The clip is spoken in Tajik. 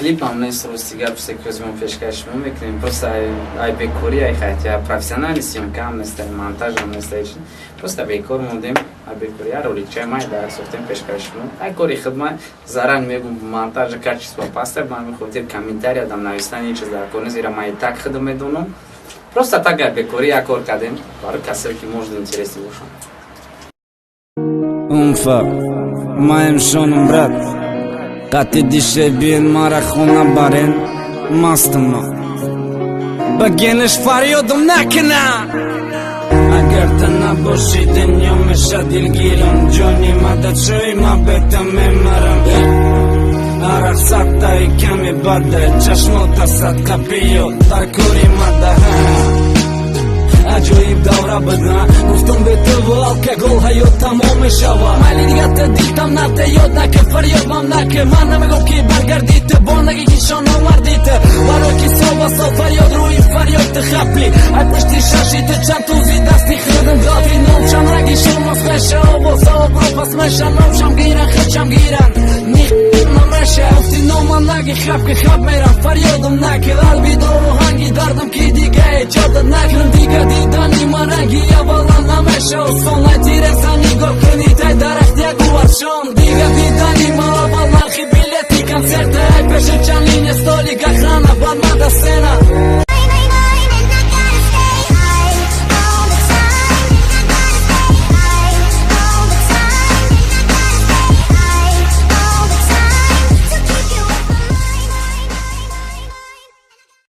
клипам нест рустигар пусе кӯзмон пешкашмо мекунем. Просто ай бекори ай хатя профессиональный съемка ам нест, монтаж ам нест. Просто бекор мондем, ай бекори роликча май дар софтем пешкашмо. Ай кори хидмат заран мегум монтажа качество паста, ман хотир комментария дам навистани чиз дар кор зира май так хидм медонам. Просто так ай бекори я кор кардем, барои касе ки может интереси бошад. Умфа, маем шонум брат. Қати дише биен мара хона барен, мастым ма. Ба генеш фарёдум накина. Агар та набоши дунё меша дилгирам, ҷони мададшои мабета мемарам. Арақ саттай каме бада, чашмота садқа биё, дар кори мадаҳа. Аҷоиб давра бада, гуфтам бе ту алкогол ҳаёт тамом мешава. Майли дигар та дилтам нафта ёд наке, фарёд мам наке. Ман намегӯм ки баргардӣ ту, бонаги ки шон овардӣ ту. Барои ки соба сол фарёд рӯи фарёд ту хапли. Ай пушти шаши ту чанд тузи дасти хӯдам гафи номшам раги шомос меша. Овоз обро пас меша, номшам гиран хечам гиран. Намеша, гуфти нома наги хапки хап мерам. Фарёдам наке, алби дору ҳанги дардам ки дига эҷодат наке.